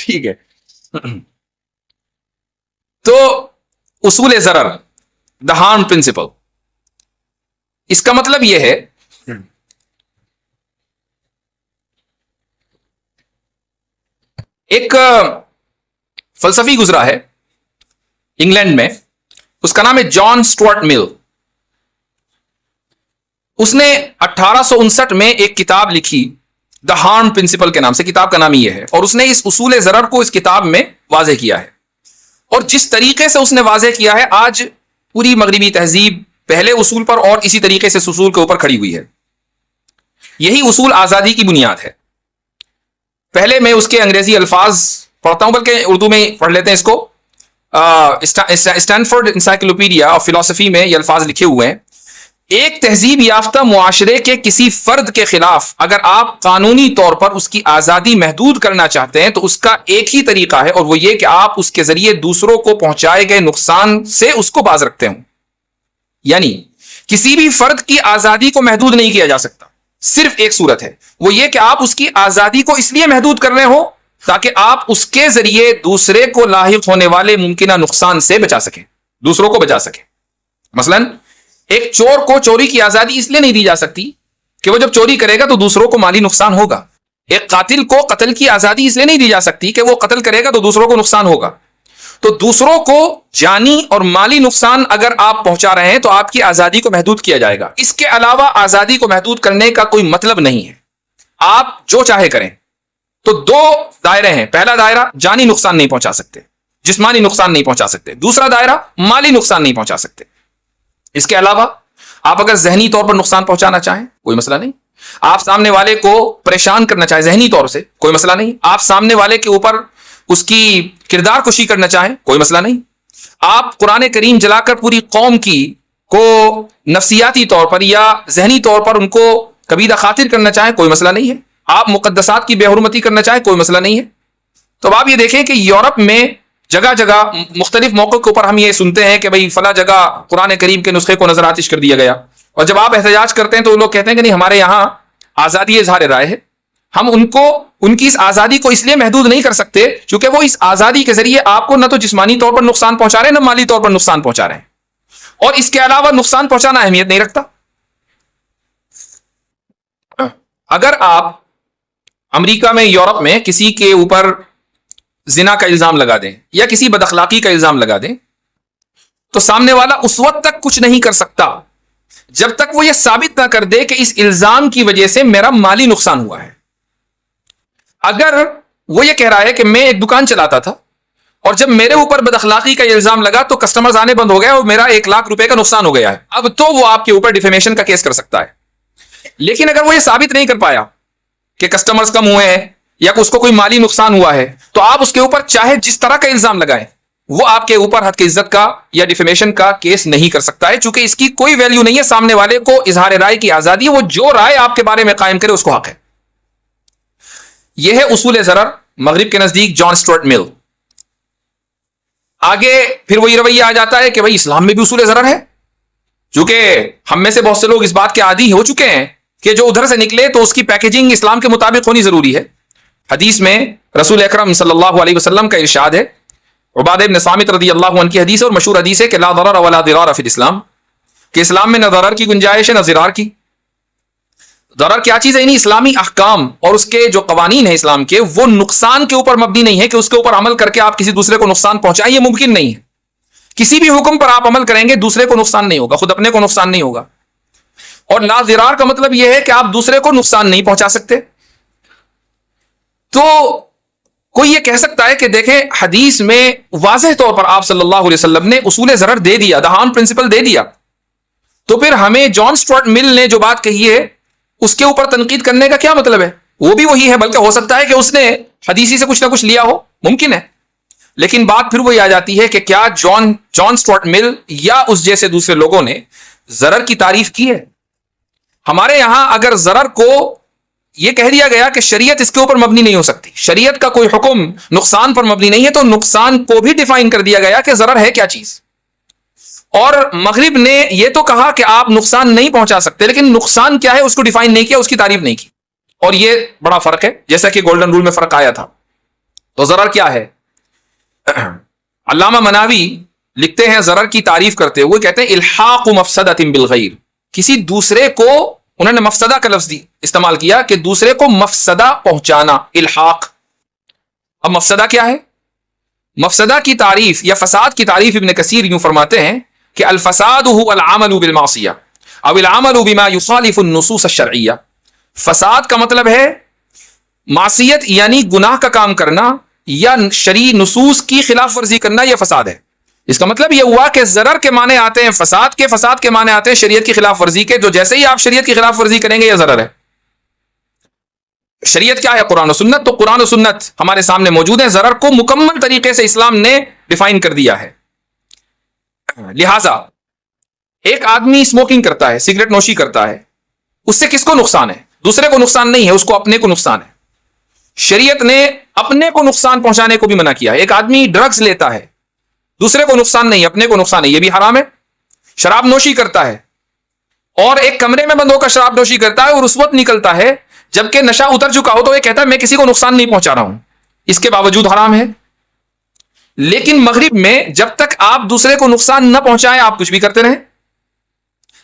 ٹھیک ہے. تو اصول ضرر، دا ہارم پرنسپل، اس کا مطلب یہ ہے ایک فلسفی گزرا ہے انگلینڈ میں، اس کا نام ہے جان اسٹورٹ مل. اس نے 1859 میں ایک کتاب لکھی دا ہارم پرنسپل کے نام سے، کتاب کا نام یہ ہے، اور اس نے اس اصول ضرر کو اس کتاب میں واضح کیا ہے. اور جس طریقے سے اس نے واضح کیا ہے، آج پوری مغربی تہذیب پہلے اصول پر اور اسی طریقے سے اس اصول کے اوپر کھڑی ہوئی ہے. یہی اصول آزادی کی بنیاد ہے. پہلے میں اس کے انگریزی الفاظ پڑھتا ہوں، بلکہ اردو میں پڑھ لیتے ہیں اس کو. اسٹینفورڈ انسائکلوپیڈیا آف فلسفی میں یہ الفاظ لکھے ہوئے ہیں: ایک تہذیب یافتہ معاشرے کے کسی فرد کے خلاف اگر آپ قانونی طور پر اس کی آزادی محدود کرنا چاہتے ہیں تو اس کا ایک ہی طریقہ ہے، اور وہ یہ کہ آپ اس کے ذریعے دوسروں کو پہنچائے گئے نقصان سے اس کو باز رکھتے ہوں. یعنی کسی بھی فرد کی آزادی کو محدود نہیں کیا جا سکتا، صرف ایک صورت ہے، وہ یہ کہ آپ اس کی آزادی کو اس لیے محدود کر رہے ہو تاکہ آپ اس کے ذریعے دوسرے کو لاحق ہونے والے ممکنہ نقصان سے بچا سکیں، دوسروں کو بچا سکیں. مثلا ایک چور کو چوری کی آزادی اس لیے نہیں دی جا سکتی کہ وہ جب چوری کرے گا تو دوسروں کو مالی نقصان ہوگا. ایک قاتل کو قتل کی آزادی اس لیے نہیں دی جا سکتی کہ وہ قتل کرے گا تو دوسروں کو نقصان ہوگا. تو دوسروں کو جانی اور مالی نقصان اگر آپ پہنچا رہے ہیں تو آپ کی آزادی کو محدود کیا جائے گا. اس کے علاوہ آزادی کو محدود کرنے کا کوئی مطلب نہیں ہے، آپ جو چاہے کریں. تو دو دائرے ہیں: پہلا دائرہ جانی نقصان نہیں پہنچا سکتے، جسمانی نقصان نہیں پہنچا سکتے. دوسرا دائرہ مالی نقصان نہیں پہنچا سکتے. اس کے علاوہ آپ اگر ذہنی طور پر نقصان پہنچانا چاہیں کوئی مسئلہ نہیں. آپ سامنے والے کو پریشان کرنا چاہیں ذہنی طور سے کوئی مسئلہ نہیں. آپ سامنے والے کے اوپر اس کی کردار کشی کرنا چاہیں کوئی مسئلہ نہیں. آپ قرآن کریم جلا کر پوری قوم کی کو نفسیاتی طور پر یا ذہنی طور پر ان کو کبیدہ خاطر کرنا چاہیں کوئی مسئلہ نہیں ہے. آپ مقدسات کی بے حرمتی کرنا چاہیں کوئی مسئلہ نہیں ہے. تو آپ یہ دیکھیں کہ یورپ میں جگہ جگہ مختلف موقعوں کے اوپر ہم یہ سنتے ہیں کہ بھئی فلاں جگہ قرآن کریم کے نسخے کو نظر آتش کر دیا گیا، اور جب آپ احتجاج کرتے ہیں تو لوگ کہتے ہیں کہ نہیں، ہمارے یہاں آزادی اظہار رائے ہے، ہم ان کی اس آزادی کو اس لیے محدود نہیں کر سکتے چونکہ وہ اس آزادی کے ذریعے آپ کو نہ تو جسمانی طور پر نقصان پہنچا رہے ہیں نہ مالی طور پر نقصان پہنچا رہے ہیں، اور اس کے علاوہ نقصان پہنچانا اہمیت نہیں رکھتا. اگر آپ امریکہ میں، یورپ میں کسی کے اوپر زنا کا الزام لگا دیں یا کسی بد اخلاقی کا الزام لگا دیں تو سامنے والا اس وقت تک کچھ نہیں کر سکتا جب تک وہ یہ ثابت نہ کر دے کہ اس الزام کی وجہ سے میرا مالی نقصان ہوا ہے. اگر وہ یہ کہہ رہا ہے کہ میں ایک دکان چلاتا تھا اور جب میرے اوپر بد اخلاقی کا الزام لگا تو کسٹمرز آنے بند ہو گئے اور میرا 1,00,000 روپے کا نقصان ہو گیا ہے، اب تو وہ آپ کے اوپر ڈیفیمیشن کا کیس کر سکتا ہے. لیکن اگر وہ یہ ثابت نہیں کر پایا کہ کسٹمرز کم ہوئے ہیں یا اس کو کوئی مالی نقصان ہوا ہے تو آپ اس کے اوپر چاہے جس طرح کا الزام لگائیں، وہ آپ کے اوپر حد کی عزت کا یا ڈیفیمیشن کا کیس نہیں کر سکتا ہے، چونکہ اس کی کوئی ویلیو نہیں ہے. سامنے والے کو اظہار رائے کی آزادی ہے، وہ جو رائے آپ کے بارے میں قائم کرے اس کو حق ہے. یہ ہے اصول ضرر مغرب کے نزدیک جان اسٹورٹ مل. آگے پھر وہی رویہ آ جاتا ہے کہ بھائی اسلام میں بھی اصول ضرر ہے، چونکہ ہم میں سے بہت سے لوگ اس بات کے عادی ہو چکے ہیں کہ جو ادھر سے نکلے تو اس کی پیکیجنگ اسلام کے مطابق ہونی ضروری ہے. حدیث میں رسول اکرم صلی اللہ علیہ وسلم کا ارشاد ہے، عبادہ بن صامت رضی اللہ عنہ کی حدیث ہے اور مشہور حدیث ہے کہ لا ضرر ولا ضرار فی الاسلام، کہ اسلام میں نہ ضرر کی گنجائش ہے نہ ضرار کی. ضرر کیا چیز ہے؟ یعنی اسلامی احکام اور اس کے جو قوانین ہیں اسلام کے، وہ نقصان کے اوپر مبنی نہیں ہے کہ اس کے اوپر عمل کر کے آپ کسی دوسرے کو نقصان پہنچائیں، یہ ممکن نہیں ہے. کسی بھی حکم پر آپ عمل کریں گے دوسرے کو نقصان نہیں ہوگا، خود اپنے کو نقصان نہیں ہوگا. اور لا ضرار کا مطلب یہ ہے کہ آپ دوسرے کو نقصان نہیں پہنچا سکتے. تو کوئی یہ کہہ سکتا ہے کہ دیکھیں حدیث میں واضح طور پر آپ صلی اللہ علیہ وسلم نے اصول ضرر دے دیا، دا ہارم پرنسپل دے دیا، تو پھر ہمیں جان اسٹورٹ مل نے جو بات کہی ہے اس کے اوپر تنقید کرنے کا کیا مطلب ہے؟ وہ بھی وہی ہے، بلکہ ہو سکتا ہے کہ اس نے حدیثی سے کچھ نہ کچھ لیا ہو، ممکن ہے. لیکن بات پھر وہی آ جاتی ہے کہ کیا جان اسٹورٹ مل یا اس جیسے دوسرے لوگوں نے ضرر کی تعریف کی ہے؟ ہمارے یہاں اگر ضرر کو یہ کہہ دیا گیا کہ شریعت اس کے اوپر مبنی نہیں ہو سکتی، شریعت کا کوئی حکم نقصان پر مبنی نہیں ہے، تو نقصان کو بھی ڈیفائن کر دیا گیا کہ ضرر ہے کیا چیز. اور مغرب نے یہ تو کہا کہ آپ نقصان نہیں پہنچا سکتے، لیکن نقصان کیا ہے اس کو ڈیفائن نہیں کیا، اس کی تعریف نہیں کی. اور یہ بڑا فرق ہے، جیسا کہ گولڈن رول میں فرق آیا تھا. تو ضرر کیا ہے؟ علامہ مناوی لکھتے ہیں ضرر کی تعریف کرتے ہوئے، کہتے ہیں الحاق مفسدۃ بالغیر، کسی دوسرے کو، انہوں نے مفسدہ کا لفظ استعمال کیا کہ دوسرے کو مفسدہ پہنچانا، الحاق۔ اب مفسدہ کیا ہے؟ مفسدہ کی تعریف یا فساد کی تعریف ابن کثیر یوں فرماتے ہیں کہ الفساد هو العمل بالمعصیہ او العمل بما يخالف النصوص الشرعیہ۔ فساد کا مطلب ہے معصیت یعنی گناہ کا کام کرنا یا شرعی نصوص کی خلاف ورزی کرنا، یہ فساد ہے۔ اس کا مطلب یہ ہوا کہ ضرر کے معنی آتے ہیں فساد کے معنی آتے ہیں شریعت کی خلاف ورزی کے، جو جیسے ہی آپ شریعت کی خلاف ورزی کریں گے یہ ضرر ہے۔ شریعت کیا ہے؟ قرآن و سنت، تو قرآن و سنت ہمارے سامنے موجود ہیں، ضرر کو مکمل طریقے سے اسلام نے ڈیفائن کر دیا ہے۔ لہذا ایک آدمی اسموکنگ کرتا ہے، سگریٹ نوشی کرتا ہے، اس سے کس کو نقصان ہے؟ دوسرے کو نقصان نہیں ہے، اس کو اپنے کو نقصان ہے۔ شریعت نے اپنے کو نقصان پہنچانے کو بھی منع کیا ہے۔ ایک آدمی ڈرگز لیتا ہے، دوسرے کو نقصان نہیں، اپنے کو نقصان ہے، یہ بھی حرام ہے۔ شراب نوشی کرتا ہے اور ایک کمرے میں بند ہو کر شراب نوشی کرتا ہے اور اس وقت نکلتا ہے جبکہ نشہ اتر چکا ہو، تو یہ کہتا ہے میں کسی کو نقصان نہیں پہنچا رہا ہوں، اس کے باوجود حرام ہے۔ لیکن مغرب میں جب تک آپ دوسرے کو نقصان نہ پہنچائیں آپ کچھ بھی کرتے رہیں۔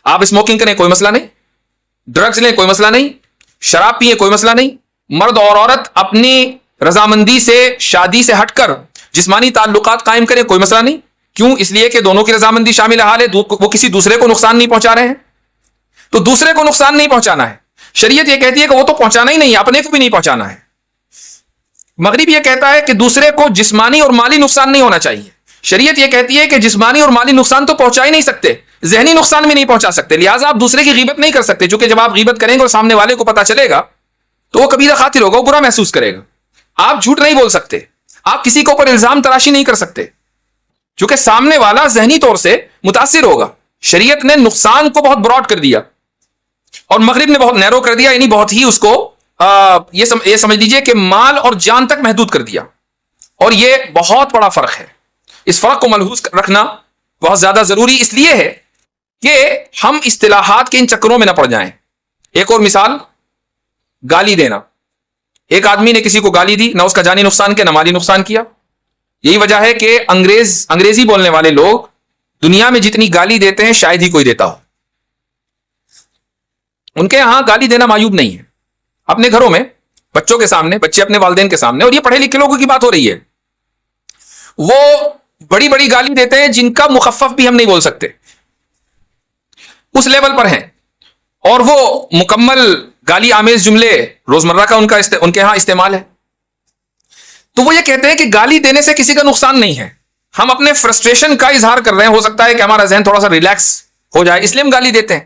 آپ اسموکنگ کریں کوئی مسئلہ نہیں، ڈرگز لیں کوئی مسئلہ نہیں، شراب پیئیں کوئی مسئلہ نہیں، مرد اور عورت اپنی رضامندی سے شادی سے ہٹ کر جسمانی تعلقات قائم کریں کوئی مسئلہ نہیں۔ کیوں؟ اس لیے کہ دونوں کی رضامندی شامل حال ہے، وہ کسی دوسرے کو نقصان نہیں پہنچا رہے ہیں، تو دوسرے کو نقصان نہیں پہنچانا ہے۔ شریعت یہ کہتی ہے کہ وہ تو پہنچانا ہی نہیں، اپنے کو بھی نہیں پہنچانا ہے۔ مغرب یہ کہتا ہے کہ دوسرے کو جسمانی اور مالی نقصان نہیں ہونا چاہیے۔ شریعت یہ کہتی ہے کہ جسمانی اور مالی نقصان تو پہنچا ہی نہیں سکتے، ذہنی نقصان بھی نہیں پہنچا سکتے، لہٰذا آپ دوسرے کی غیبت نہیں کر سکتے، چونکہ جب آپ غیبت کریں گے اور سامنے والے کو پتا چلے گا تو وہ کبیرہ قاتل ہوگا، وہ برا محسوس کرے گا۔ آپ جھوٹ نہیں بول سکتے، آپ کسی کے اوپر الزام تراشی نہیں کر سکتے، چونکہ سامنے والا ذہنی طور سے متاثر ہوگا۔ شریعت نے نقصان کو بہت براڈ کر دیا اور مغرب نے بہت نیرو کر دیا، یعنی بہت ہی اس کو یہ سمجھ لیجئے کہ مال اور جان تک محدود کر دیا، اور یہ بہت بڑا فرق ہے۔ اس فرق کو ملحوظ رکھنا بہت زیادہ ضروری اس لیے ہے کہ ہم اصطلاحات کے ان چکروں میں نہ پڑ جائیں۔ ایک اور مثال، گالی دینا۔ ایک آدمی نے کسی کو گالی دی، نہ اس کا جانی نقصان کیا نہ مالی نقصان کیا۔ یہی وجہ ہے کہ انگریزی بولنے والے لوگ دنیا میں جتنی گالی دیتے ہیں شاید ہی کوئی دیتا ہو۔ ان کے ہاں گالی دینا معیوب نہیں ہے، اپنے گھروں میں بچوں کے سامنے، بچے اپنے والدین کے سامنے، اور یہ پڑھے لکھے لوگوں کی بات ہو رہی ہے، وہ بڑی بڑی گالی دیتے ہیں جن کا مخفف بھی ہم نہیں بول سکتے، اس لیول پر ہیں، اور وہ مکمل گالی آمیز جملے روزمرہ کا ان کے ہاں استعمال ہے۔ تو وہ یہ کہتے ہیں کہ گالی دینے سے کسی کا نقصان نہیں ہے، ہم اپنے فرسٹریشن کا اظہار کر رہے ہیں، ہو سکتا ہے کہ ہمارا ذہن تھوڑا سا ریلیکس ہو جائے، اس لیے ہم گالی دیتے ہیں۔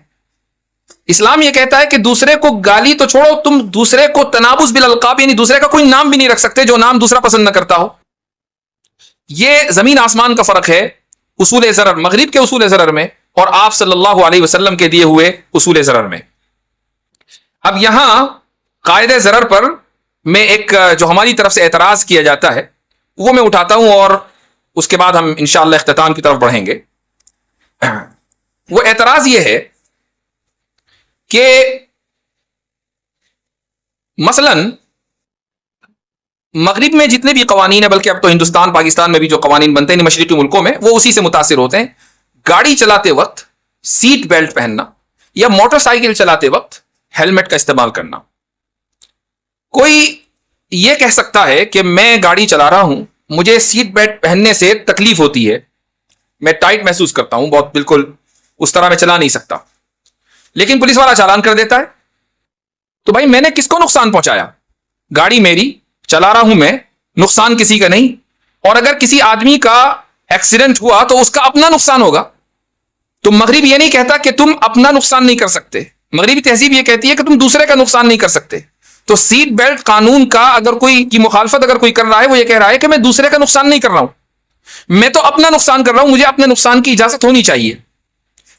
اسلام یہ کہتا ہے کہ دوسرے کو گالی تو چھوڑو، تم دوسرے کو تنابز بالالقاب، یعنی دوسرے کا کوئی نام بھی نہیں رکھ سکتے جو نام دوسرا پسند نہ کرتا ہو۔ یہ زمین آسمان کا فرق ہے اصول ضرر مغرب کے اصول ضرر میں اور آپ صلی اللہ علیہ وسلم کے دیے ہوئے اصول ضرر میں۔ اب یہاں قاعدہ ضرر پر میں ایک جو ہماری طرف سے اعتراض کیا جاتا ہے وہ میں اٹھاتا ہوں، اور اس کے بعد ہم انشاءاللہ اختتام کی طرف بڑھیں گے۔ وہ اعتراض یہ ہے کہ مثلا مغرب میں جتنے بھی قوانین ہیں، بلکہ اب تو ہندوستان پاکستان میں بھی جو قوانین بنتے ہیں مشرقی ملکوں میں، وہ اسی سے متاثر ہوتے ہیں۔ گاڑی چلاتے وقت سیٹ بیلٹ پہننا یا موٹر سائیکل چلاتے وقت ہیلمٹ کا استعمال کرنا۔ کوئی یہ کہہ سکتا ہے کہ میں گاڑی چلا رہا ہوں، مجھے سیٹ بیلٹ پہننے سے تکلیف ہوتی ہے، میں ٹائٹ محسوس کرتا ہوں، بہت بالکل اس طرح میں چلا نہیں سکتا، لیکن پولیس والا چالان کر دیتا ہے، تو بھائی میں نے کس کو نقصان پہنچایا؟ گاڑی میری، چلا رہا ہوں میں، نقصان کسی کا نہیں۔ اور اگر کسی آدمی کا ایکسیڈنٹ ہوا تو اس کا اپنا نقصان ہوگا۔ تو مغرب یہ نہیں کہتا کہ تم اپنا نقصان نہیں کر سکتے، مغربی تہذیب یہ کہتی ہے کہ تم دوسرے کا نقصان نہیں کر سکتے۔ تو سیٹ بیلٹ قانون کا اگر کوئی کی مخالفت اگر کوئی کر رہا ہے، وہ یہ کہہ رہا ہے کہ میں دوسرے کا نقصان نہیں کر رہا ہوں، میں تو اپنا نقصان کر رہا ہوں، مجھے اپنے نقصان کی اجازت ہونی چاہیے۔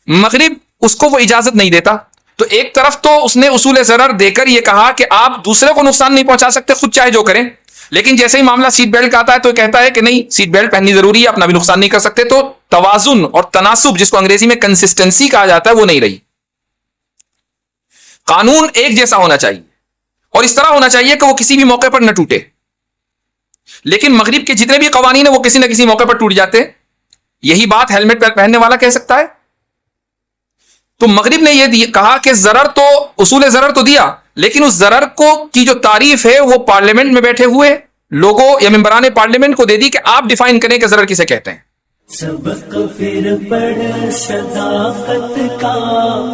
مغرب اس کو وہ اجازت نہیں دیتا۔ تو ایک طرف تو اس نے اصول ضرر دے کر یہ کہا کہ آپ دوسرے کو نقصان نہیں پہنچا سکتے، خود چاہے جو کریں، لیکن جیسے ہی معاملہ سیٹ بیلٹ کا آتا ہے تو کہتا ہے کہ نہیں، سیٹ بیلٹ پہننی ضروری ہے، اپنا بھی نقصان نہیں کر سکتے۔ تو توازن اور تناسب، جس کو انگریزی میں کنسسٹنسی کہا جاتا ہے، وہ نہیں رہی۔ قانون ایک جیسا ہونا چاہیے اور اس طرح ہونا چاہیے کہ وہ کسی بھی موقع پر نہ ٹوٹے۔ لیکن مغرب کے جتنے بھی قوانین ہیں وہ کسی نہ کسی موقع پر ٹوٹ جاتے ہیں. یہی بات ہیلمٹ پہننے والا کہہ سکتا ہے. تو مغرب نے یہ کہا کہ ضرر تو اصول ضرر تو دیا، لیکن اس ضرر کو کی جو تعریف ہے وہ پارلیمنٹ میں بیٹھے ہوئے لوگوں یا ممبران پارلیمنٹ کو دے دی کہ آپ ڈیفائن کریں کہ ضرر کسے کہتے ہیں. سبق پھر پڑھ صداقت کا،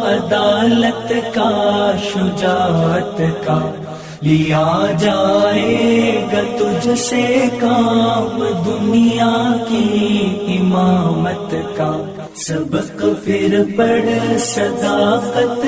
عدالت کا، شجاعت کا، لیا جائے گا تجھ سے کام دنیا کی امامت کا. سبق پھر پڑھ صداقت